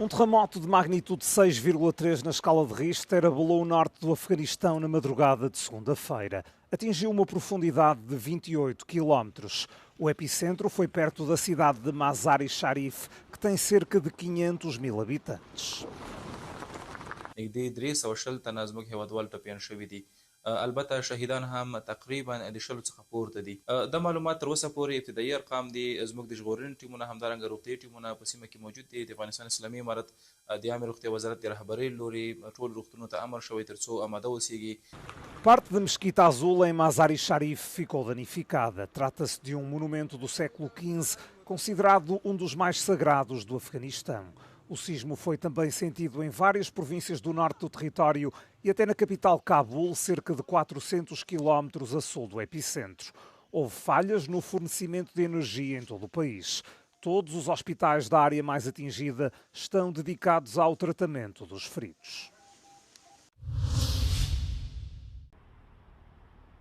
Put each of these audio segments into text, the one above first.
Um terremoto de magnitude 6,3 na escala de Richter abalou o norte do Afeganistão na madrugada de segunda-feira. Atingiu uma profundidade de 28 quilómetros. O epicentro foi perto da cidade de Mazar-i-Sharif, que tem cerca de 500 mil habitantes. البته شهیدان هم تقریبا د شلو څخه پورته دي د معلومات تر اوسه پورې ابتدایي ارقام دي زموږ د ژغورنې ټیمونه همدارنګه روغتیايي ټیمونه په سیمه کې موجود دي د افغانستان اسلامي امارت د عامه روغتیا وزارت د رهبرۍ لوري ټول روغتونونو ته امر شوی ترڅو اماده اوسیږي. Parte da Mesquita Azul em Mazar-i-Sharif ficou danificada. Trata-se de um monumento do século XV, considerado um dos mais sagrados do Afeganistão. O sismo foi também sentido em várias províncias do norte do território e até na capital Cabul, cerca de 400 quilómetros a sul do epicentro. Houve falhas no fornecimento de energia em todo o país. Todos os hospitais da área mais atingida estão dedicados ao tratamento dos feridos.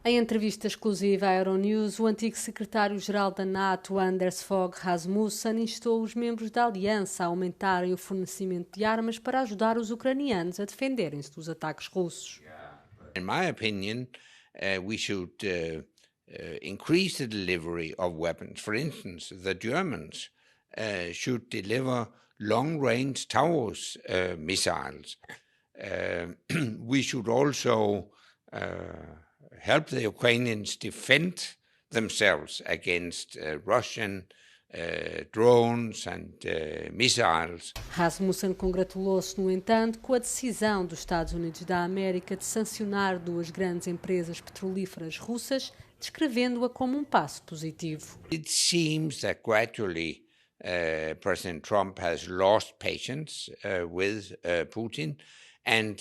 Em entrevista exclusiva à Euronews, o antigo secretário-geral da NATO, Anders Fogh Rasmussen, instou os membros da aliança a aumentarem o fornecimento de armas para ajudar os ucranianos a defenderem-se dos ataques russos. In my opinion, we should increase the delivery of weapons. For instance, the Germans should deliver long-range Taurus missiles. We should also help the Ukrainians defend themselves against Russian drones and missiles. Rasmussen congratulou-se, no entanto, com a decisão dos Estados Unidos da América de sancionar duas grandes empresas petrolíferas russas, descrevendo-a como um passo positivo. It seems that gradually President Trump has lost patience with Putin. And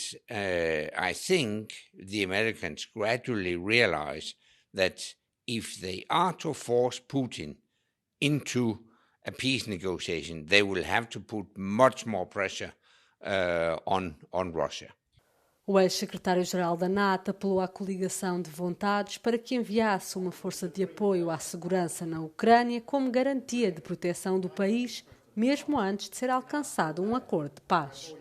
I think the Americans gradually realize that if they are to force Putin into a peace negotiation, they will have to put much more pressure on Russia. O ex-secretário-geral da NATO apelou à coligação de vontades para que enviasse uma força de apoio à segurança na Ucrânia como garantia de proteção do país, mesmo antes de ser alcançado um acordo de paz.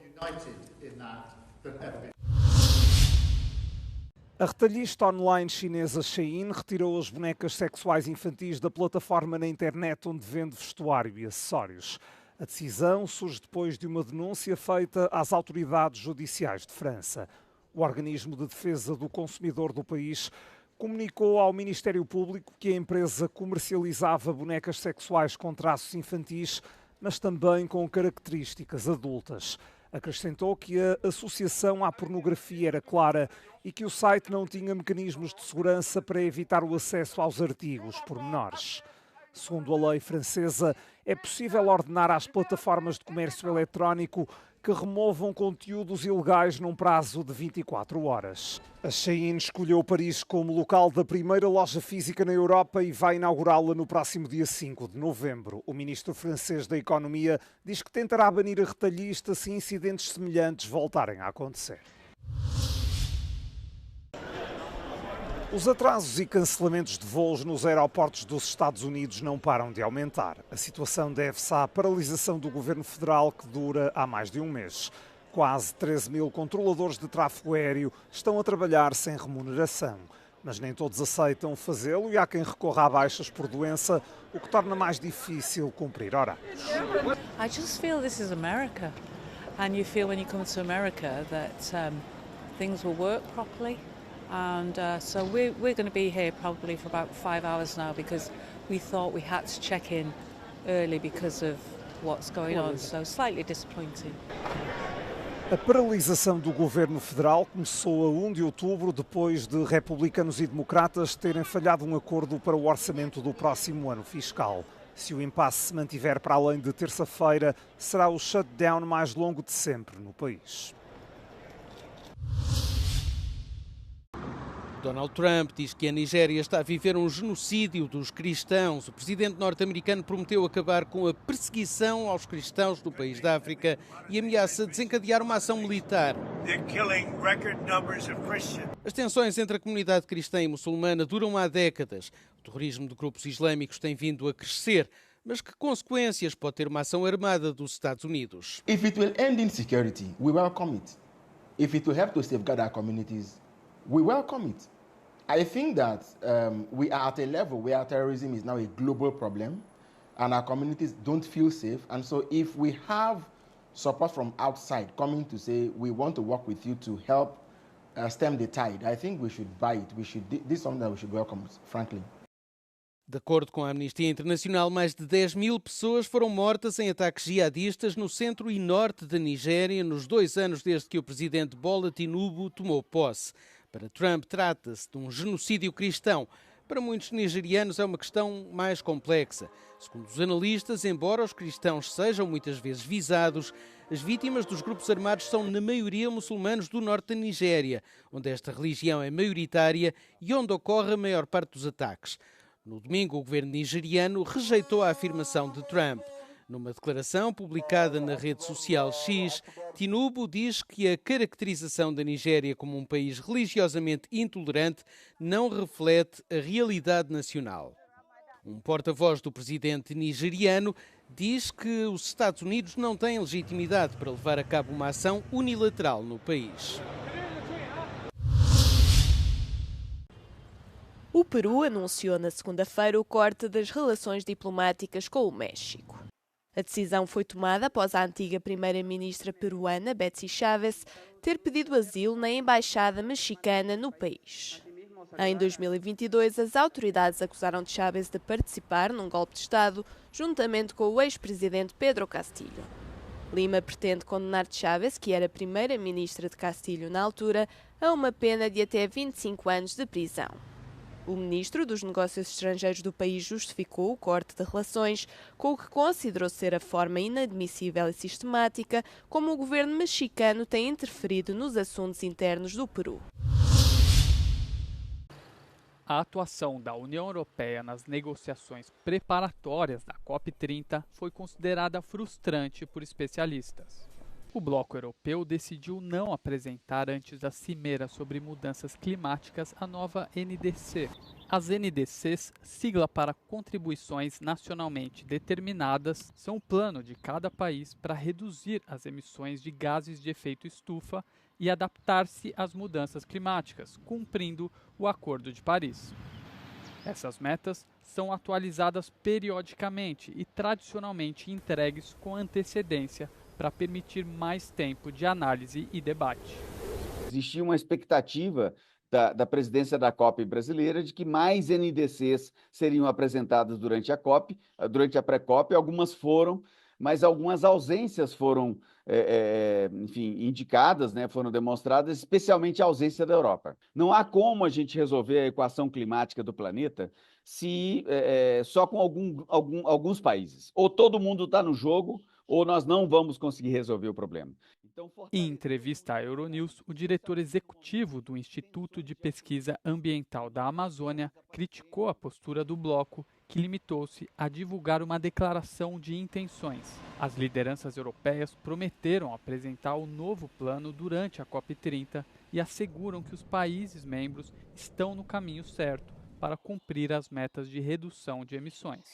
A retalhista online chinesa Shein retirou as bonecas sexuais infantis da plataforma na internet onde vende vestuário e acessórios. A decisão surge depois de uma denúncia feita às autoridades judiciais de França. O organismo de defesa do consumidor do país comunicou ao Ministério Público que a empresa comercializava bonecas sexuais com traços infantis, mas também com características adultas. Acrescentou que a associação à pornografia era clara e que o site não tinha mecanismos de segurança para evitar o acesso aos artigos por menores. Segundo a lei francesa, é possível ordenar às plataformas de comércio eletrónico que removam conteúdos ilegais num prazo de 24 horas. A Shein escolheu Paris como local da primeira loja física na Europa e vai inaugurá-la no próximo dia 5 de novembro. O ministro francês da Economia diz que tentará banir a retalhista se incidentes semelhantes voltarem a acontecer. Os atrasos e cancelamentos de voos nos aeroportos dos Estados Unidos não param de aumentar. A situação deve-se à paralisação do governo federal que dura há mais de um mês. Quase 13 mil controladores de tráfego aéreo estão a trabalhar sem remuneração. Mas nem todos aceitam fazê-lo e há quem recorra a baixas por doença, o que torna mais difícil cumprir horários. I just feel this is America. And you feel when you come to America that things will work properly. And so we're going to be here probably for about 5 hours now because we thought we had to check in early because of what's going on. So slightly disappointing. A paralisação do governo federal começou a 1 de outubro, depois de republicanos e democratas terem falhado um acordo para o orçamento do próximo ano fiscal. Se o impasse se mantiver para além de terça-feira, será o shutdown mais longo de sempre no país. Donald Trump diz que a Nigéria está a viver um genocídio dos cristãos. O presidente norte-americano prometeu acabar com a perseguição aos cristãos do país da África e ameaça desencadear uma ação militar. As tensões entre a comunidade cristã e muçulmana duram há décadas. O terrorismo de grupos islâmicos tem vindo a crescer. mas que consequências pode ter uma ação armada dos Estados Unidos? If it will end insecurity, we welcome it. If it will help to safeguard our communities, we welcome it. I think that we are at a level where terrorism is now a global problem and our communities don't feel safe. And so if we have support from outside coming to say, we want to work with you to help stem the tide, I think we should buy it. This is something that we should welcome, frankly. De acordo com a Amnistia Internacional, mais de 10.000 pessoas foram mortas em ataques jihadistas no centro e norte da Nigéria nos 2 anos desde que o presidente Bola Tinubu tomou posse. Para Trump, trata-se de um genocídio cristão. Para muitos nigerianos é uma questão mais complexa. Segundo os analistas, embora os cristãos sejam muitas vezes visados, as vítimas dos grupos armados são na maioria muçulmanos do norte da Nigéria, onde esta religião é maioritária e onde ocorre a maior parte dos ataques. No domingo, o governo nigeriano rejeitou a afirmação de Trump. Numa declaração publicada na rede social X, Tinubu diz que a caracterização da Nigéria como um país religiosamente intolerante não reflete a realidade nacional. Um porta-voz do presidente nigeriano diz que os Estados Unidos não têm legitimidade para levar a cabo uma ação unilateral no país. O Peru anunciou na segunda-feira o corte das relações diplomáticas com o México. A decisão foi tomada após a antiga primeira-ministra peruana, Betsy Chávez, ter pedido asilo na embaixada mexicana no país. Em 2022, as autoridades acusaram de Chávez de participar num golpe de Estado juntamente com o ex-presidente Pedro Castillo. Lima pretende condenar Chávez, que era primeira-ministra de Castillo na altura, a uma pena de até 25 anos de prisão. O ministro dos Negócios Estrangeiros do país justificou o corte de relações com o que considerou ser a forma inadmissível e sistemática como o governo mexicano tem interferido nos assuntos internos do Peru. A atuação da União Europeia nas negociações preparatórias da COP30 foi considerada frustrante por especialistas. O bloco europeu decidiu não apresentar antes da cimeira sobre mudanças climáticas a nova NDC. As NDCs, sigla para Contribuições Nacionalmente Determinadas, são o plano de cada país para reduzir as emissões de gases de efeito estufa e adaptar-se às mudanças climáticas, cumprindo o Acordo de Paris. Essas metas são atualizadas periodicamente e tradicionalmente entregues com antecedência para permitir mais tempo de análise e debate. Existia uma expectativa da presidência da COP brasileira de que mais NDCs seriam apresentadas durante a COP, durante a pré-COP. Algumas foram, mas algumas ausências foram indicadas, né, foram demonstradas, especialmente a ausência da Europa. Não há como a gente resolver a equação climática do planeta só com alguns países. Ou todo mundo está no jogo, ou nós não vamos conseguir resolver o problema. Em entrevista à Euronews, o diretor executivo do Instituto de Pesquisa Ambiental da Amazônia criticou a postura do bloco, que limitou-se a divulgar uma declaração de intenções. As lideranças europeias prometeram apresentar o novo plano durante a COP30 e asseguram que os países membros estão no caminho certo para cumprir as metas de redução de emissões.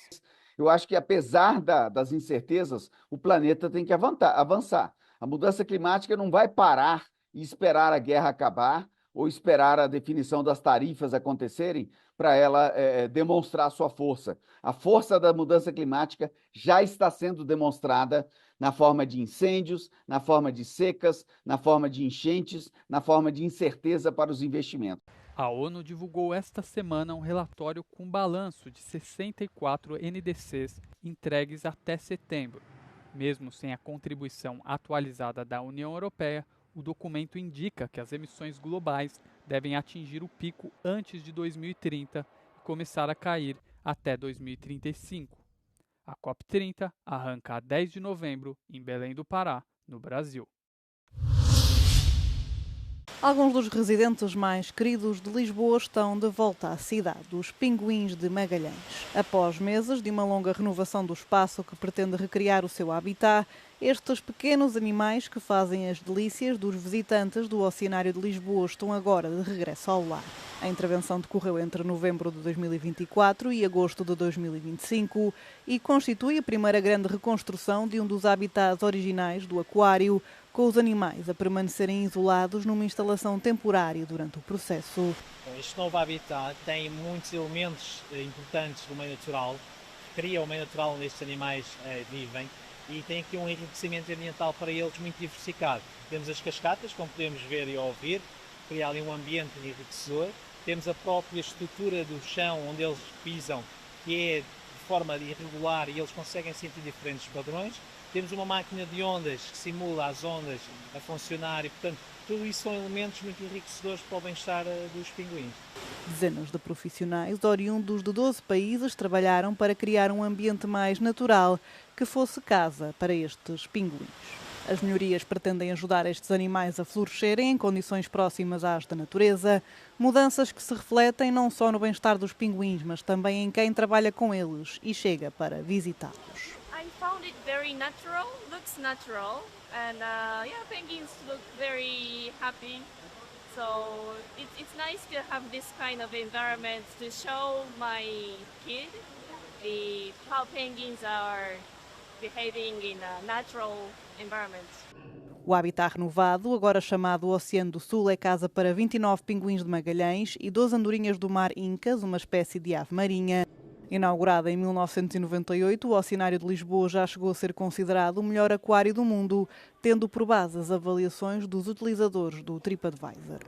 Eu acho que, apesar das incertezas, o planeta tem que avançar. A mudança climática não vai parar e esperar a guerra acabar ou esperar a definição das tarifas acontecerem para ela demonstrar sua força. A força da mudança climática já está sendo demonstrada na forma de incêndios, na forma de secas, na forma de enchentes, na forma de incerteza para os investimentos. A ONU divulgou esta semana um relatório com balanço de 64 NDCs entregues até setembro. Mesmo sem a contribuição atualizada da União Europeia, o documento indica que as emissões globais devem atingir o pico antes de 2030 e começar a cair até 2035. A COP30 arranca a 10 de novembro em Belém do Pará, no Brasil. Alguns dos residentes mais queridos de Lisboa estão de volta à cidade, os Pinguins de Magalhães. Após meses de uma longa renovação do espaço que pretende recriar o seu habitat, Estes pequenos animais que fazem as delícias dos visitantes do Oceanário de Lisboa estão agora de regresso ao lar. A intervenção decorreu entre novembro de 2024 e agosto de 2025 e constitui a primeira grande reconstrução de um dos habitats originais do aquário, com os animais a permanecerem isolados numa instalação temporária durante o processo. Este novo habitat tem muitos elementos importantes do meio natural, cria o meio natural onde estes animais vivem, e tem aqui um enriquecimento ambiental para eles muito diversificado. Temos as cascatas, como podemos ver e ouvir, cria ali um ambiente enriquecedor. Temos a própria estrutura do chão onde eles pisam, que é de forma irregular e eles conseguem sentir diferentes padrões. Temos uma máquina de ondas que simula as ondas a funcionar e, portanto, tudo isso são elementos muito enriquecedores para o bem-estar dos pinguins. Dezenas de profissionais oriundos de 12 países trabalharam para criar um ambiente mais natural que fosse casa para estes pinguins. As melhorias pretendem ajudar estes animais a florescerem em condições próximas às da natureza, mudanças que se refletem não só no bem-estar dos pinguins, mas também em quem trabalha com eles e chega para visitá-los. I found it very natural, looks natural, and penguins look very happy. So it's nice to have this kind of environment to show my kid how penguins are behaving in a natural environment. O habitat renovado, agora chamado Oceano do Sul, é casa para 29 pinguins de Magalhães e 12 andorinhas do mar incas, uma espécie de ave marinha. Inaugurado em 1998, o Oceanário de Lisboa já chegou a ser considerado o melhor aquário do mundo, tendo por base as avaliações dos utilizadores do TripAdvisor.